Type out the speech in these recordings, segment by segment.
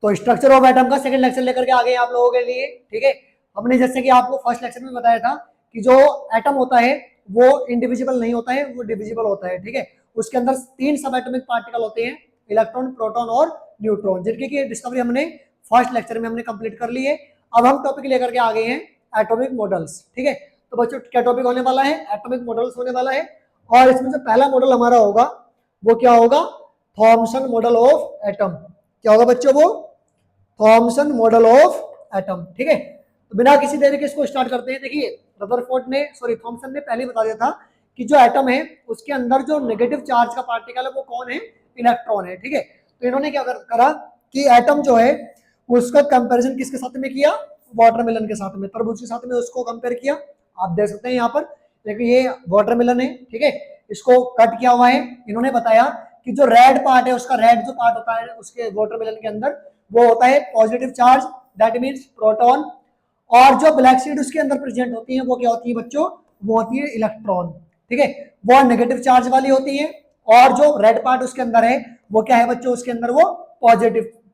तो structure of atom का second lecture लेकर के आ गए आप लोगों के लिए। ठीक है, हमने जैसे कि आपको फर्स्ट लेक्चर में बताया था कि जो एटम होता है वो इंडिविजिबल नहीं होता है, वो डिविजिबल होता है। ठीक है, उसके अंदर 3 सब एटॉमिक पार्टिकल होते हैं, इलेक्ट्रॉन, प्रोटॉन और न्यूट्रॉन, जिनकी की डिस्कवरी हमने फर्स्ट लेक्चर में हमने कंप्लीट कर ली है। अब हम टॉपिक लेकर के आ गए हैं एटॉमिक मॉडल्स। ठीक है, तो बच्चों क्या टॉपिक होने वाला है? एटॉमिक मॉडल्स होने वाला है। और इसमें जो पहला मॉडल हमारा होगा वो क्या होगा? Thompson model of atom. क्या होगा बच्चों? वो थॉमसन मॉडल ऑफ एटम। ठीक है, तो बिना किसी देरी के इसको स्टार्ट करते हैं। देखिए, रदरफोर्ड ने थॉमसन ने पहले बता दिया था कि जो एटम है उसके अंदर जो नेगेटिव चार्ज का पार्टिकल है वो कौन है? इलेक्ट्रॉन है। ठीक है, तो इन्होंने क्या करा कि एटम जो है उसका कंपैरिजन किसके साथ में किया? वाटरमेलन के साथ में, तरबूज के साथ में उसको कंपेयर किया। आप देख सकते हैं यहाँ पर, देखिए ये वाटरमेलन है। ठीक है, इसको कट किया हुआ है। इन्होंने बताया कि जो रेड पार्ट है उसका, रेड जो पार्ट होता है उसके वाटरमेलन के अंदर, वो होता है positive charge, that means proton. और जो ब्लैक सीड उसके अंदर प्रेजेंट होती है वो क्या होती है बच्चों? वो होती है इलेक्ट्रॉन। ठीक है, वो नेगेटिव चार्ज वाली होती है। और जो रेड पार्ट उसके अंदर है वो क्या है बच्चों? उसके अंदर वो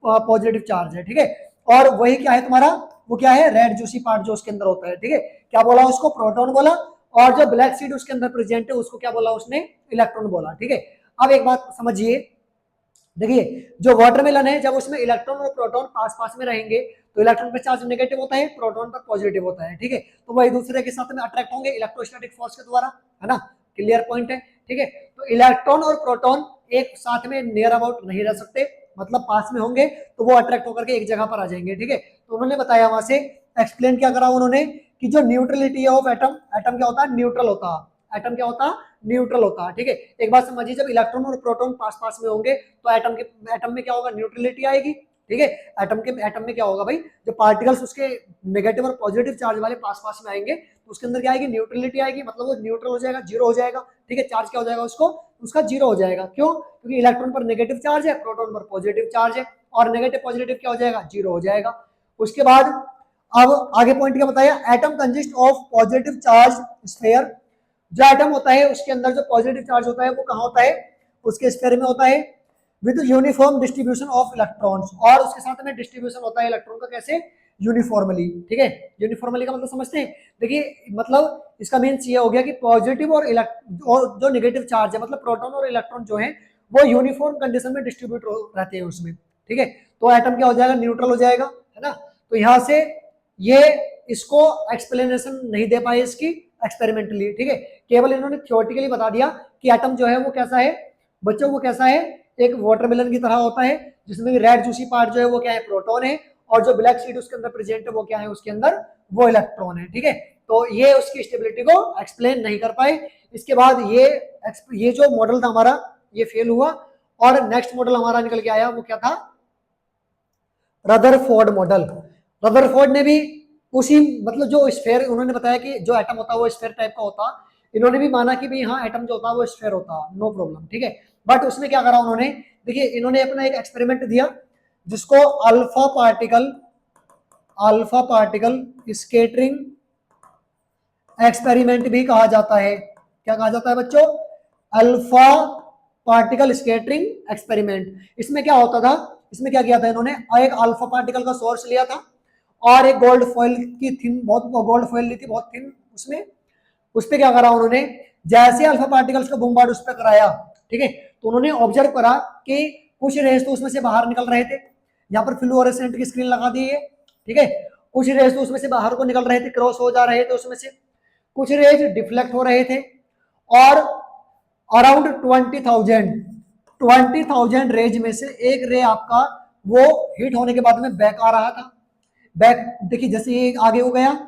पॉजिटिव चार्ज है। ठीक है, और वही क्या है तुम्हारा? वो क्या है? रेड जूसी पार्ट जो उसके अंदर होता है। ठीक है, क्या बोला उसको? प्रोटॉन बोला। और जो ब्लैक सीड उसके अंदर प्रेजेंट है उसको क्या बोला उसने? इलेक्ट्रॉन बोला। ठीक है, अब एक बात समझिए, देखिए जो वाटरमेलन है जब उसमें इलेक्ट्रॉन और प्रोटॉन पास पास में रहेंगे तो इलेक्ट्रॉन पे चार्ज नेगेटिव होता है, प्रोटॉन पर पॉजिटिव होता है। ठीक है, तो वो एक दूसरे के साथ में अट्रैक्ट होंगे इलेक्ट्रोस्टैटिक फोर्स के द्वारा, है ना? क्लियर पॉइंट है। ठीक है, तो इलेक्ट्रॉन और प्रोटॉन एक साथ में नियर अबाउट नहीं रह सकते, मतलब पास में होंगे तो वो अट्रैक्ट होकर के एक जगह पर आ जाएंगे। ठीक है, तो उन्होंने बताया वहां से एक्सप्लेन क्या करा उन्होंने कि जो न्यूट्रलिटी ऑफ एटम, एटम क्या होता है? न्यूट्रल होता है। एटम क्या होता है? न्यूट्रल होता है। ठीक है, एक बात समझिए, जब इलेक्ट्रॉन और प्रोटॉन पास पास में होंगे तो एटम में क्या होगा? न्यूट्रलिटी आएगी। ठीक है, एटम में क्या होगा भाई? जो पार्टिकल्स उसके नेगेटिव और पॉजिटिव चार्ज वाले पास पास में आएंगे तो उसके अंदर क्या आएगी? न्यूट्रलिटी आएगी, मतलब वो न्यूट्रल हो जाएगा, जीरो हो जाएगा। ठीक है, चार्ज क्या हो जाएगा उसको? उसका जीरो हो जाएगा। क्यों? क्योंकि इलेक्ट्रॉन पर नेगेटिव चार्ज है, प्रोटॉन पर पॉजिटिव चार्ज है, और नेगेटिव पॉजिटिव क्या हो जाएगा? जीरो हो जाएगा। उसके बाद अब आगे पॉइंट क्या बताया? Atom consist of positive charge sphere. जो एटम होता है उसके अंदर जो पॉजिटिव चार्ज होता है वो कहाँ होता है? उसके स्फीयर में होता है, with uniform distribution of electrons. और उसके साथ में डिस्ट्रीब्यूशन होता है इलेक्ट्रॉन का, कैसे? यूनिफॉर्मली। ठीक है, यूनिफॉर्मली का मतलब समझते हैं? देखिए, मतलब इसका मीन्स ये हो गया कि पॉजिटिव और जो नेगेटिव चार्ज है, मतलब प्रोटॉन और इलेक्ट्रॉन जो है वो यूनिफॉर्म कंडीशन में डिस्ट्रीब्यूट रहते हैं उसमें। ठीक है, तो एटम क्या हो जाएगा? न्यूट्रल हो जाएगा, है ना? तो यहाँ से ये इसको एक्सप्लेनेशन नहीं दे पाए इसकी एक्सपेरिमेंटली। ठीक है, केवल इन्होंने थियोरेटिकली बता दिया कि एटम जो है वो कैसा है बच्चों? वो कैसा है? एक वाटरमेलन की तरह होता है, जिसमें रेड जूसी पार्ट जो है वो क्या है? प्रोटॉन है। और जो ब्लैक सीड उसके अंदर प्रेजेंट है वो क्या है? उसके अंदर वो इलेक्ट्रॉन है। ठीक है, तो ये उसकी स्टेबिलिटी को एक्सप्लेन नहीं कर पाए। इसके बाद ये जो मॉडल था हमारा ये फेल हुआ, और नेक्स्ट मॉडल हमारा निकल के आया, वो क्या था? Rutherford model. रदरफोर्ड ने भी उसी, मतलब जो स्फेयर, उन्होंने बताया कि जो एटम होता है वो स्फेयर टाइप का होता, इन्होंने भी माना कि भाई हाँ एटम जो होता है वो स्फेयर होता, नो प्रॉब्लम। ठीक है, बट उसमें क्या करा उन्होंने? देखिए, इन्होंने अपना एक एक्सपेरिमेंट दिया जिसको अल्फा पार्टिकल स्केटरिंग एक्सपेरिमेंट भी कहा जाता है। क्या कहा जाता है बच्चों? Alpha particle scattering experiment. इसमें क्या होता था? इसमें क्या किया था इन्होंने? एक अल्फा पार्टिकल का सोर्स लिया था और एक गोल्ड फॉइल की थिन, बहुत गोल्ड फॉइल ली थी बहुत थिन, उसमें उस पर क्या करा उन्होंने? जैसे अल्फा पार्टिकल्स का बम्बार्ड उस पर कराया, ठीक है, तो उन्होंने ऑब्जर्व करा कि कुछ रेस तो उसमें से बाहर निकल रहे थे। यहाँ पर फ्लूओरेसेंट की स्क्रीन लगा दी है। ठीक है, कुछ रेस तो उसमें से बाहर को निकल रहे थे, क्रॉस हो जा रहे थे उसमें से, कुछ रेज डिफ्लेक्ट हो रहे थे। और अराउंड 20,000 रेज में से एक रे आपका वो हिट होने के बाद में बैक आ रहा था। बैक देखिए, जैसे ये आगे हो गया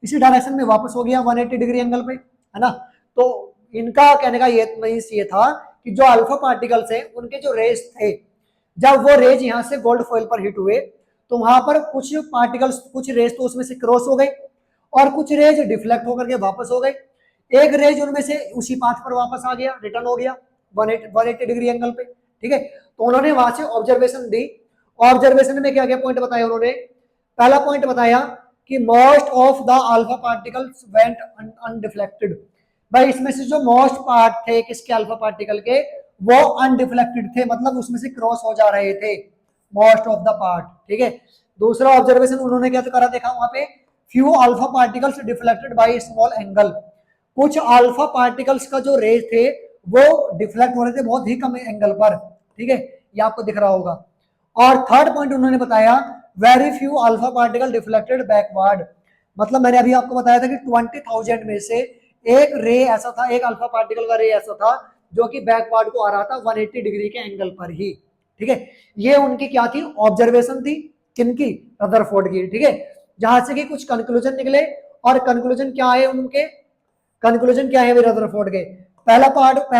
इसी डायरेक्शन में वापस हो गया 180 डिग्री एंगल पे, है ना? तो इनका कहने का ये था कि जो अल्फा पार्टिकल्स है उनके जो रेज थे, जब वो रेज यहाँ से गोल्ड फॉइल पर हिट हुए तो वहां पर कुछ पार्टिकल्स, कुछ रेज तो उसमें से क्रॉस हो गए और कुछ रेज डिफ्लेक्ट होकर के वापस हो गए। एक रेज उनमें से उसी पाथ पर वापस आ गया, रिटर्न हो गया 180 डिग्री एंगल पे। ठीक है, तो उन्होंने वहां से ऑब्जर्वेशन दी। ऑब्जर्वेशन में क्या क्या पॉइंट बताया उन्होंने? पहला पॉइंट बताया कि most of the alpha particles went undeflected. भाई इसमें से जो मोस्ट पार्ट थे किसके? अल्फा पार्टिकल के, वो अनडिफ्लेक्टेड थे, मतलब उसमें से क्रॉस हो जा रहे थे, मोस्ट ऑफ द पार्ट, ठीक है। दूसरा ऑब्जर्वेशन उन्होंने क्या करा देखा वहां पे, few alpha particles deflected by small angle, कुछ अल्फा पार्टिकल्स का जो रेज थे वो डिफ्लेक्ट हो रहे थे बहुत ही कम एंगल पर, ठीक है, ये आपको दिख रहा होगा। और थर्ड पॉइंट उन्होंने बताया very few alpha particle deflected backward, मतलब मैंने अभी आपको बताया था कि 20,000 में से एक रे ऐसा था, एक अल्फा पार्टिकल का रे ऐसा था जो कि बैकवर्ड को आ रहा था 180 डिग्री के एंगल पर ही, ठीक है। ये उनकी क्या थी, ऑब्जर्वेशन थी, किनकी, रदरफोर्ड की, ठीक है। जहां से कि कुछ कंक्लूजन निकले, और कंक्लूजन क्या है उनके, कंक्लूजन क्या है रदरफोर्ड के, पहला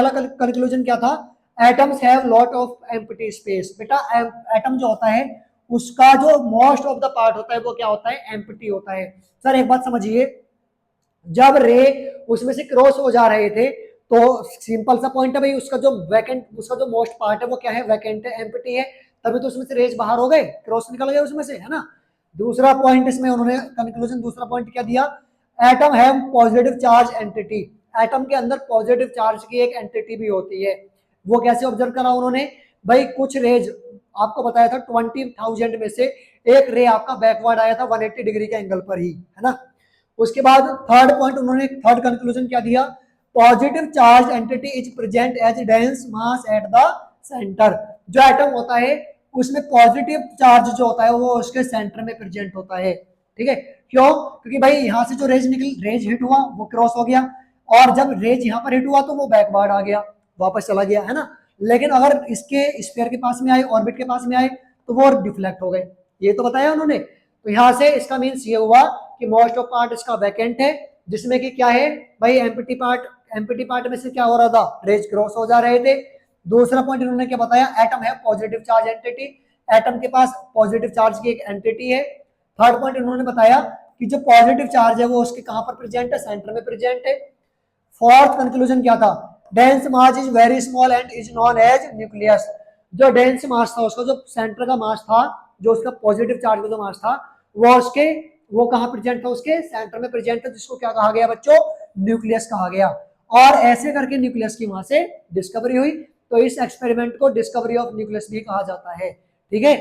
कंक्लूजन क्या था, atoms have lot of empty space. बेटा एटम जो होता है उसका जो मोस्ट ऑफ द पार्ट होता है वो क्या होता है, एम्प्टी होता है। सर एक बात समझिए, जब रे उसमें से क्रॉस हो जा रहे थे तो सिंपल सा पॉइंट है भाई, उसका जो वैकेंट, उसका जो मोस्ट पार्ट है वो क्या है, वैकेंट है, एम्प्टी है, तभी तो उसमें से रेज बाहर हो गए, क्रॉस निकल गए उसमें से, है ना। दूसरा पॉइंट इसमें उन्होंने कंक्लूजन, दूसरा पॉइंट क्या दिया, atom have positive charge entity, atom के अंदर पॉजिटिव चार्ज की एक एंटिटी भी होती है। वो कैसे ऑब्जर्व करा उन्होंने, भाई कुछ रेज आपको बताया था 20,000 में से एक रे आपका बैकवर्ड आया था 180 डिग्री के एंगल पर ही, है ना। उसके बाद थर्ड पॉइंट उन्होंने, थर्ड कंक्लूजन क्या दिया, positive charge entity is present as dense mass at the centre, जो एटम होता है उसमें पॉजिटिव चार्ज जो होता है वो उसके सेंटर में प्रेजेंट होता है, ठीक है। क्यों, क्योंकि भाई यहाँ से जो रेज निकली, रेज हिट हुआ वो क्रॉस हो गया, और जब रेज यहाँ पर हिट हुआ तो वो बैकवर्ड आ गया, वापस चला गया, है ना। लेकिन अगर इसके स्फीयर के पास में आए, ऑर्बिट के पास में आए, तो वो डिफ्लेक्ट हो गए, ये तो बताया उन्होंने। तो यहाँ से इसका मीन्स ये हुआ कि मोस्ट ऑफ पार्ट इसका वैकेंट है, जिसमें कि क्या है भाई, एम्प्टी पार्ट, एम्प्टी पार्ट में से क्या हो रहा था, रेज क्रॉस हो जा रहे थे। दूसरा पॉइंट इन्होंने क्या बताया, एटम है पॉजिटिव चार्ज एंटिटी, एटम के पास पॉजिटिव चार्ज की एक एंटिटी है। थर्ड पॉइंट इन्होंने बताया कि जो पॉजिटिव चार्ज है वो उसके कहां पर प्रेजेंट है, सेंटर में प्रेजेंट है। फोर्थ कंक्लूजन क्या था, dense mass is very small and is known as nucleus, जो डेंस मास था उसका जो सेंटर का मास था, जो उसका पॉजिटिव चार्ज का जो मास था वो उसके, वो कहां प्रेजेंट था, उसके सेंटर में प्रेजेंट है, जिसको क्या कहा गया बच्चों, न्यूक्लियस कहा गया। और ऐसे करके न्यूक्लियस की वहां से डिस्कवरी हुई, तो इस एक्सपेरिमेंट को डिस्कवरी ऑफ न्यूक्लियस भी कहा जाता है, ठीक है।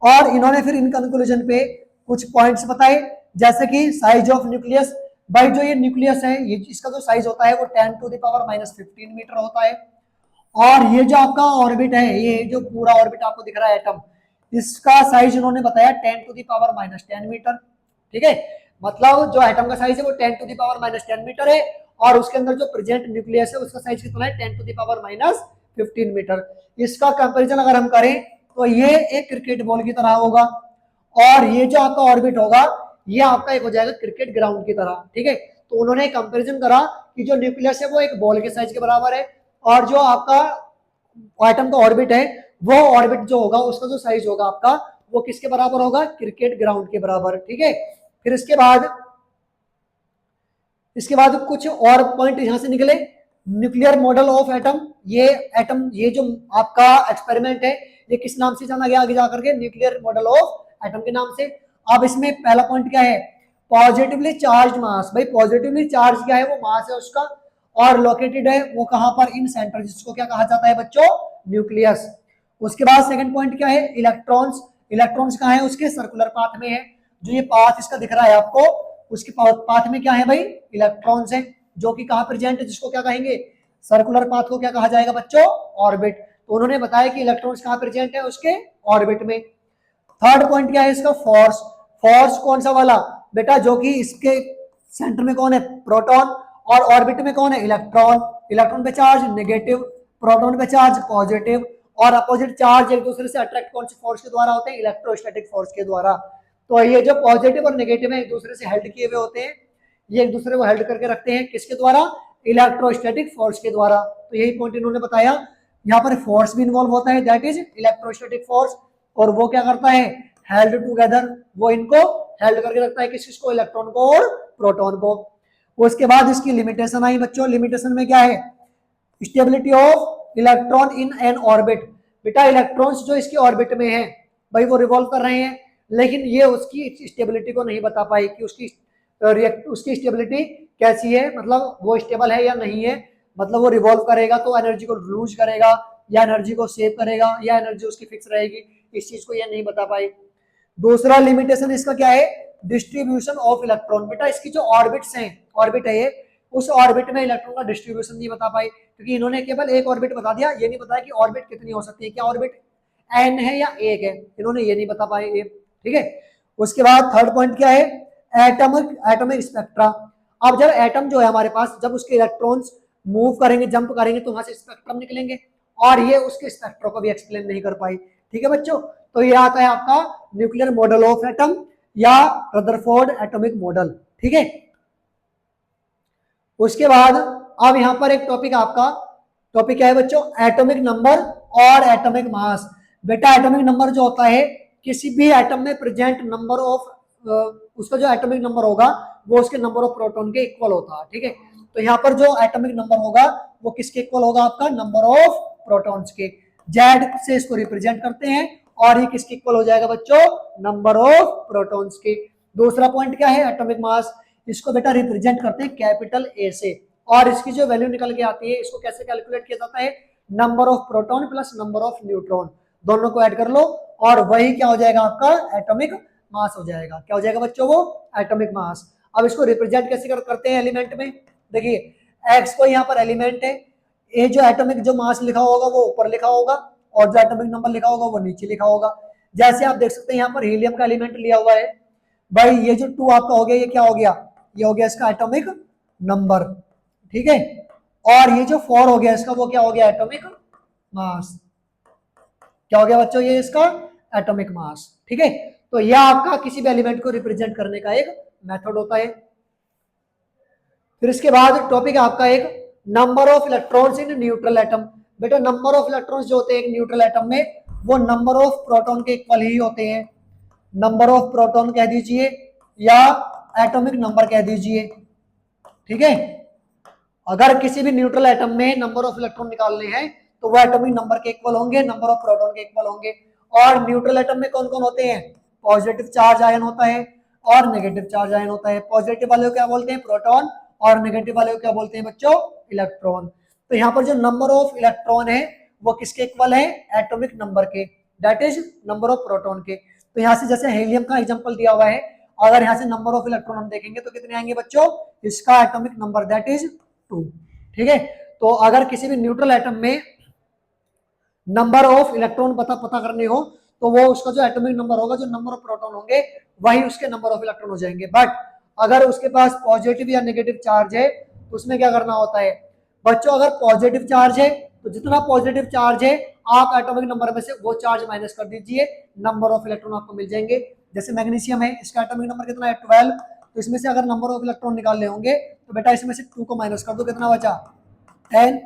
और इन्होंने फिर इन कंक्लूजन पे कुछ पॉइंट्स बताए, जैसे कि साइज ऑफ न्यूक्लियस, भाई जो ये न्यूक्लियस है ये इसका जो साइज होता है वो 10⁻⁻15 मीटर होता है। और ये जो आपका ऑर्बिट है, ये जो पूरा ऑर्बिट आपको दिख रहा है एटम, इसका साइज उन्होंने बताया 10⁻⁻10 मीटर, ठीक है। मतलब जो एटम का साइज है वो 10⁻⁻10 मीटर है, और उसके अंदर जो प्रेजेंट न्यूक्लियस है उसका साइज कितना है, 10⁻⁻15 मीटर। इसका कंपेरिजन अगर हम करें तो ये एक क्रिकेट बॉल की तरह होगा, और ये जो आपका ऑर्बिट होगा ये आपका एक हो जाएगा क्रिकेट ग्राउंड की तरह, ठीक है। तो उन्होंने कंपैरिजन करा कि जो न्यूक्लियस है वो एक बॉल के साइज के बराबर है, और जो आपका एटम का ऑर्बिट है वो ऑर्बिट जो होगा उसका जो साइज होगा आपका वो किसके बराबर होगा, क्रिकेट ग्राउंड के बराबर, ठीक है। फिर इसके बाद कुछ और पॉइंट यहां से निकले, न्यूक्लियर मॉडल ऑफ एटम, ये एटम, ये जो आपका एक्सपेरिमेंट है ये किस नाम से जाना गया आगे जाकर के, न्यूक्लियर मॉडल ऑफ एटम के नाम से। अब इसमें पहला पॉइंट क्या है, पॉजिटिवली चार्ज मास, भाई पॉजिटिवली चार्ज क्या है, वो मास है उसका, और लोकेटेड है वो कहां पर, इन सेंटर, जिसको क्या कहा जाता है बच्चों, न्यूक्लियस। उसके बाद सेकंड पॉइंट क्या है, इलेक्ट्रॉन्स, इलेक्ट्रॉन्स कहां है, उसके सर्कुलर पाथ में है, जो ये पाथ इसका दिख रहा है आपको, उसके पाथ में क्या है भाई, इलेक्ट्रॉन्स है, जो कि कहां प्रेजेंट है, जिसको क्या कहेंगे, सर्कुलर पाथ को क्या कहा जाएगा बच्चों, ऑर्बिट। तो उन्होंने बताया कि इलेक्ट्रॉन्स कहां प्रेजेंट है, उसके ऑर्बिट में। थर्ड पॉइंट क्या है इसका, फोर्स, फोर्स कौन सा वाला बेटा, जो कि इसके सेंटर में कौन है, प्रोटॉन, और ऑर्बिट में कौन है, इलेक्ट्रॉन। इलेक्ट्रॉन पे चार्ज नेगेटिव, प्रोटॉन पे चार्ज पॉजिटिव, और अपोजिट चार्ज एक दूसरे से अट्रैक्ट कौन से फोर्स के द्वारा होते हैं, इलेक्ट्रोस्टैटिक फोर्स के द्वारा। तो ये जो पॉजिटिव और नेगेटिव है एक दूसरे से हेल्ड किए हुए होते हैं, ये एक दूसरे को हेल्ड करके रखते हैं, किसके द्वारा, इलेक्ट्रोस्टैटिक फोर्स के द्वारा। तो यही पॉइंट इन्होंने बताया, यहाँ पर फोर्स भी इन्वॉल्व होता है, दैट इज इलेक्ट्रोस्टैटिक फोर्स, और वो क्या करता है, हेल्ड टुगेदर, वो इनको हेल्ड करके रखता है, किसको, इलेक्ट्रॉन को और प्रोटॉन को। उसके बाद इसकी लिमिटेशन आई बच्चों, लिमिटेशन में क्या है, stability of electron in an orbit, बेटा इलेक्ट्रॉन्स जो इसके ऑर्बिट में है भाई वो रिवॉल्व कर रहे हैं, लेकिन ये उसकी स्टेबिलिटी को नहीं बता पाई कि उसकी स्टेबिलिटी कैसी है, मतलब वो स्टेबल है या नहीं है, मतलब वो रिवॉल्व करेगा तो एनर्जी को लूज करेगा, या एनर्जी को सेव करेगा या एनर्जी उसकी फिक्स रहेगी, इस चीज को ये नहीं बता पाए। दूसरा लिमिटेशन इसका क्या है, डिस्ट्रीब्यूशन ऑफ इलेक्ट्रॉन। बेटा इसकी जो ऑर्बिट्स हैं, ऑर्बिट है ये, उस ऑर्बिट में इलेक्ट्रॉन का डिस्ट्रीब्यूशन नहीं बता पाए, क्योंकि इन्होंने केवल एक ऑर्बिट बता दिया, ये नहीं बताया कि ऑर्बिट कितनी हो सकती है, क्या ऑर्बिट एन है या एक है, इन्होंने ये नहीं बता पाए ये, ठीक है। उसके बाद थर्ड पॉइंट क्या है, एटॉमिक स्पेक्ट्रा। अब जब एटम जो है हमारे पास, जब उसके इलेक्ट्रॉन्स मूव करेंगे, जंप करेंगे, तो वहां से स्पेक्ट्रम निकलेंगे, और ये उसके स्पेक्ट्रो को भी एक्सप्लेन नहीं कर पाई, ठीक है बच्चों। तो ये आता है आपका न्यूक्लियर मॉडल ऑफ एटम या रदरफोर्ड एटॉमिक मॉडल, ठीक है। उसके बाद अब यहां पर एक टॉपिक आपका, टॉपिक क्या है बच्चों, एटॉमिक नंबर और एटॉमिक मास। बेटा एटॉमिक नंबर जो होता है, किसी भी एटम में प्रेजेंट नंबर ऑफ, उसका जो एटॉमिक नंबर होगा वो उसके नंबर ऑफ प्रोटॉन के इक्वल होता है, ठीक है। तो यहाँ पर जो एटॉमिक नंबर होगा वो किसके इक्वल होगा, आपका नंबर ऑफ प्रोटॉन्स के। जेड से इसको रिप्रेजेंट करते हैं, और ये किसके इक्वल हो जाएगा बच्चों, नंबर ऑफ प्रोटॉन्स के। दूसरा पॉइंट क्या है, एटॉमिक मास, इसको बेटा रिप्रेजेंट करते हैं कैपिटल ए से, और इसकी जो वैल्यू निकल के आती है, इसको कैसे कैलकुलेट किया जाता है, number of proton plus number of neutron, दोनों को ऐड कर लो, और वही क्या हो जाएगा, आपका एटॉमिक मास हो जाएगा। क्या हो जाएगा बच्चों, वो एटॉमिक मास। अब इसको रिप्रेजेंट कैसे करते हैं एलिमेंट में, देखिए एक्स को यहाँ पर एलिमेंट है, ये जो एटॉमिक जो मास लिखा होगा वो ऊपर लिखा होगा, और जो एटॉमिक नंबर लिखा होगा वो नीचे लिखा होगा। जैसे आप देख सकते हैं यहाँ पर हीलियम का एलिमेंट लिया हुआ है, भाई ये जो 2 आपका हो गया, ये क्या हो गया, ये हो गया इसका एटॉमिक नंबर, ठीक है। और ये जो 4 हो गया इसका, वो क्या हो गया, एटॉमिक मास। क्या हो गया बच्चों, ये इसका एटॉमिक मास, ठीक है। तो यह आपका किसी भी एलिमेंट को रिप्रेजेंट करने का एक मेथड होता है। फिर इसके बाद टॉपिक आपका एक number of electrons in neutral atom. बेटा नंबर ऑफ इलेक्ट्रॉन्स जो होते हैं एक न्यूट्रल एटम में, वो नंबर ऑफ प्रोटॉन के इक्वल ही होते हैं। नंबर ऑफ प्रोटॉन कह दीजिए या एटॉमिक नंबर कह दीजिए, ठीक है। अगर किसी भी न्यूट्रल एटम में नंबर ऑफ इलेक्ट्रॉन निकालने हैं तो वो एटॉमिक नंबर के इक्वल होंगे, नंबर ऑफ प्रोटॉन के इक्वल होंगे। और न्यूट्रल एटम में कौन कौन होते हैं, पॉजिटिव चार्ज आयन होता है और नेगेटिव चार्ज आयन होता है। पॉजिटिव वाले को क्या बोलते हैं, प्रोटॉन, और नेगेटिव वाले को क्या बोलते हैं बच्चों, इलेक्ट्रॉन। तो यहाँ पर जो नंबर ऑफ इलेक्ट्रॉन है वो किसके इक्वल है, एटॉमिक नंबर के, that is number of proton के। तो यहाँ से जैसे हीलियम का एग्जांपल दिया हुआ है, अगर यहाँ से नंबर ऑफ इलेक्ट्रॉन हम देखेंगे तो कितने आएंगे बच्चों, इसका एटॉमिक नंबर दैट इज 2, ठीक है। तो अगर किसी भी न्यूट्रल एटम में नंबर ऑफ इलेक्ट्रॉन पता करने हो तो वो उसका जो एटॉमिक नंबर होगा, जो नंबर ऑफ प्रोटॉन होंगे वही उसके नंबर ऑफ इलेक्ट्रॉन हो जाएंगे। बट अगर उसके पास पॉजिटिव या नेगेटिव चार्ज है तो उसमें क्या करना होता है बच्चों, अगर पॉजिटिव चार्ज है तो जितना पॉजिटिव चार्ज है आप एटॉमिक नंबर में से वो चार्ज माइनस कर दीजिए, नंबर ऑफ इलेक्ट्रॉन आपको मिल जाएंगे। जैसे मैग्नीशियम है, इसका एटॉमिक नंबर कितना है, 12, तो इसमें से अगर नंबर ऑफ इलेक्ट्रॉन निकालने होंगे तो बेटा इसमें से 2 को माइनस कर दो, कितना बचा, 10।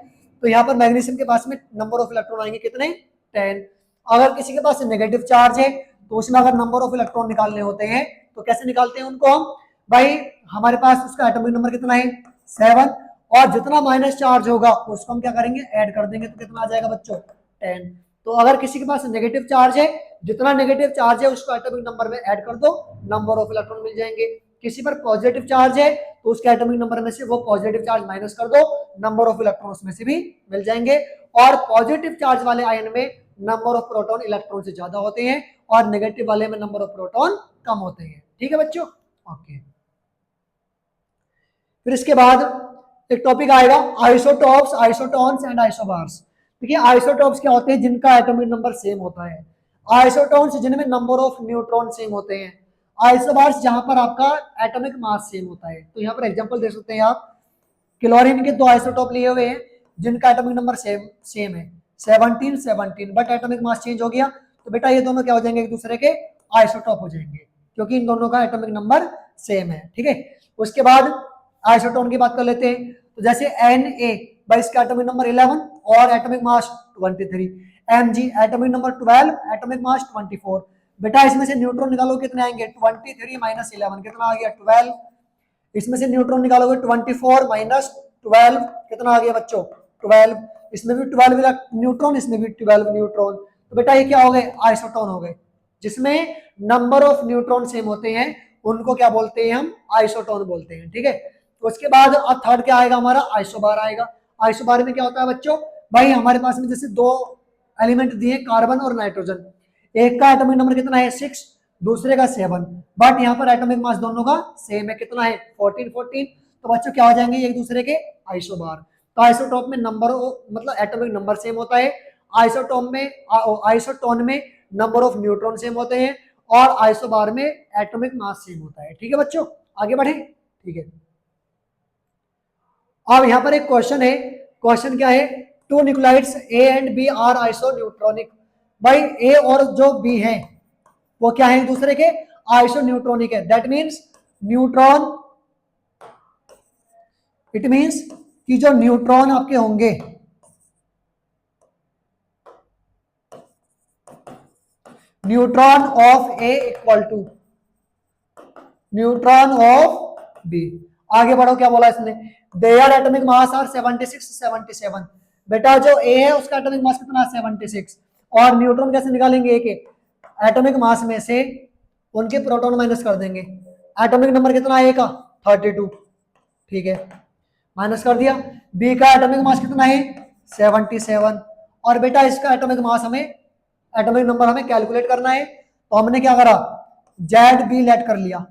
तो यहाँ पर मैग्नीशियम के पास में नंबर ऑफ इलेक्ट्रॉन आएंगे कितने, 10। अगर किसी के पास नेगेटिव चार्ज है तो उसमें अगर नंबर ऑफ इलेक्ट्रॉन निकालने होते हैं तो कैसे निकालते हैं उनको हम, भाई हमारे पास उसका एटॉमिक नंबर कितना है, 7, और जितना माइनस चार्ज होगा उसको हम क्या करेंगे, ऐड कर देंगे, तो कितना आ जाएगा बच्चों, 10। तो अगर किसी के पास नेगेटिव चार्ज है, जितना नेगेटिव चार्ज है उसको एटॉमिक नंबर में ऐड कर दो, नंबर ऑफ इलेक्ट्रॉन मिल जाएंगे। किसी पर पॉजिटिव चार्ज है तो उसके एटॉमिक नंबर में से वो पॉजिटिव चार्ज माइनस कर दो, नंबर ऑफ इलेक्ट्रॉन उसमें से भी मिल जाएंगे। और पॉजिटिव चार्ज वाले आयन में नंबर ऑफ प्रोटॉन इलेक्ट्रॉन से ज्यादा होते हैं और नेगेटिव वाले में नंबर ऑफ प्रोटॉन कम होते हैं, ठीक है बच्चों, ओके। फिर इसके बाद एक टॉपिक आएगा आइसोटॉप्स, आइसोटोन्स एंड आइसोबार्स। देखिए आइसोटॉप्स क्या होते हैं, जिनका एटॉमिक नंबर सेम होता है। आइसोटोन्स जिनमें नंबर ऑफ न्यूट्रॉन सेम होते हैं। आइसोबार्स जहां पर आपका एटॉमिक मास सेम होता है। तो यहाँ पर एग्जांपल दे सकते हैं आप, क्लोरीन के 2 आइसोटॉप लिए हुए हैं जिनका एटॉमिक नंबर सेम है 17 17, बट एटॉमिक मास चेंज हो गया, तो बेटा ये दोनों क्या हो जाएंगे, एक दूसरे के आइसोटॉप हो जाएंगे क्योंकि इन दोनों का एटॉमिक नंबर सेम है, ठीक है। उसके बाद आइसोटोन की बात कर लेते हैं, तो जैसे Na भाई इसका एटॉमिक नंबर 11 और atomic mass 23, Mg atomic number 12, atomic mass 24। बेटा इसमें से न्यूट्रॉन निकालो कितने आएंगे, 23 माइनस 11 कितना आ गया, 12। इसमें से न्यूट्रॉन निकालोगे 24 माइनस 12 कितना आ गया बच्चों, 12। इसमें भी 12 न्यूट्रॉन, इसमें भी 12 न्यूट्रॉन, तो बेटा ये क्या हो गए, आइसोटोन हो गए। जिसमें नंबर ऑफ न्यूट्रॉन सेम होते हैं उनको क्या बोलते हैं हम, आइसोटोन बोलते हैं, ठीक है। तो उसके बाद अब थर्ड क्या आएगा हमारा, आइसोबार आएगा। आइसोबार में क्या होता है बच्चों, भाई हमारे पास में जैसे दो एलिमेंट दिए कार्बन और नाइट्रोजन, एक का एटॉमिक नंबर कितना है 6, दूसरे का 7, बट यहाँ पर एटॉमिक मास दोनों का सेम है, कितना है 14 14। तो बच्चों क्या हो जाएंगे एक दूसरे के आइसोबार। तो आइसोटॉप में नंबर मतलब एटॉमिक नंबर सेम होता है, आइसोटोन में नंबर ऑफ न्यूट्रॉन सेम होते हैं, और आइसोबार में एटॉमिक मास सेम होता है। ठीक है बच्चों, आगे बढ़े। ठीक है, अब यहाँ पर एक क्वेश्चन है, क्वेश्चन क्या है, two nuclides A and B are isoneutronic. भाई ए और जो बी है वो क्या है एक दूसरे के आइसोन्यूट्रॉनिक है, that means neutron, it means कि जो न्यूट्रॉन आपके होंगे, neutron of A equal to neutron of B. आगे बढ़ो, क्या बोला इसने, देयर एटॉमिक मास आर 76 77। बेटा जो ए है उसका एटॉमिक मास कितना है 76, और न्यूट्रॉन कैसे निकालेंगे, ए के एटॉमिक मास में से उनके प्रोटॉन माइनस कर देंगे। एटॉमिक नंबर कितना है ए का 32, ठीक है, माइनस कर दिया। बी का एटॉमिक मास कितना है 77, और बेटा इसका एटॉमिक मास हमें, एटॉमिक नंबर हमें कैलकुलेट करना है, तो हमने क्या करा, जेड बी लेट कर लिया।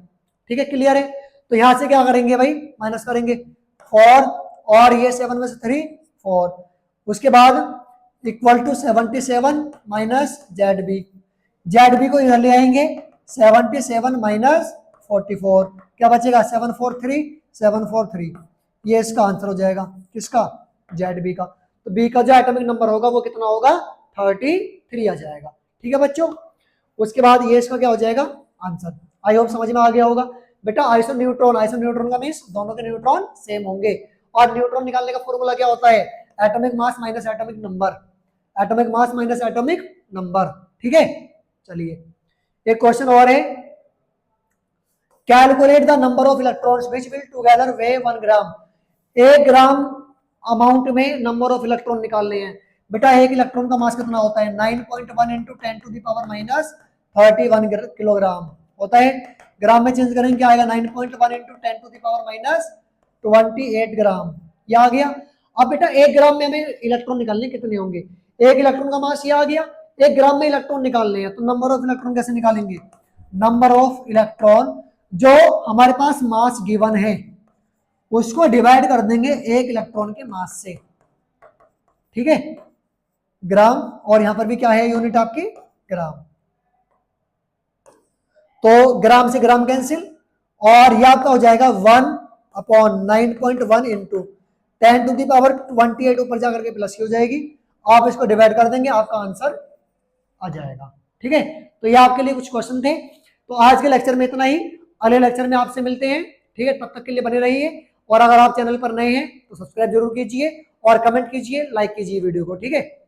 ठीक है, क्लियर है। तो यहां से क्या करेंगे भाई, माइनस करेंगे 4, और ये 7 में से 3 4, उसके बाद equal to 77 minus Z B को इधर ले आएंगे, 77 माइनस 44, क्या बचेगा 743, ये इसका आंसर हो जाएगा, किसका, जेड बी का। तो बी का जो एटॉमिक नंबर होगा वो कितना होगा 33 आ जाएगा। ठीक है बच्चों, उसके बाद ये इसका क्या हो जाएगा आंसर। आई होप समझ में आ गया होगा। बेटा आइसोन्यूट्रॉन का मींस दोनों के न्यूट्रॉन सेम होंगे, और न्यूट्रॉन निकालने का फॉर्मूला क्या होता है, atomic mass minus atomic number, atomic mass minus atomic number. ठीक है, चलिए एक क्वेश्चन और है, calculate the number of electrons which will together Wei 1 gram. 1 gram amount में नंबर ऑफ इलेक्ट्रॉन निकालने हैं। बेटा एक इलेक्ट्रॉन का मास कितना होता है 9.1 into 10 to the power minus 31 kilogram होता है। ग्राम में चेंज करेंगे क्या आएगा 9.1 into 10 to the power minus 28 gram, ये आ गया। अब बेटा 1 ग्राम में हमें इलेक्ट्रॉन निकालने कितने होंगे, एक इलेक्ट्रॉन का मास ये आ गया, 1 ग्राम में इलेक्ट्रॉन निकालने हैं, तो नंबर ऑफ इलेक्ट्रॉन कैसे निकालेंगे, नंबर ऑफ इलेक्ट्रॉन जो हमारे पास मास गिवन है उसको डिवाइड कर देंगे एक इलेक्ट्रॉन के मास से। ठीक है, ग्राम, और यहां पर भी क्या है यूनिट आपकी ग्राम, तो ग्राम से ग्राम कैंसिल, और यह आपका हो जाएगा 1/9.1 इंटू 10 टू दी पावर 28 ऊपर जाकर के प्लस की हो जाएगी, आप इसको डिवाइड कर देंगे, आपका आंसर आ जाएगा। ठीक है, तो ये आपके लिए कुछ क्वेश्चन थे। तो आज के लेक्चर में इतना ही, अगले लेक्चर में आपसे मिलते हैं। ठीक है, तब तक के लिए बने रहिए, और अगर आप चैनल पर नए हैं तो सब्सक्राइब जरूर कीजिए, और कमेंट कीजिए, लाइक कीजिए वीडियो को। ठीक है।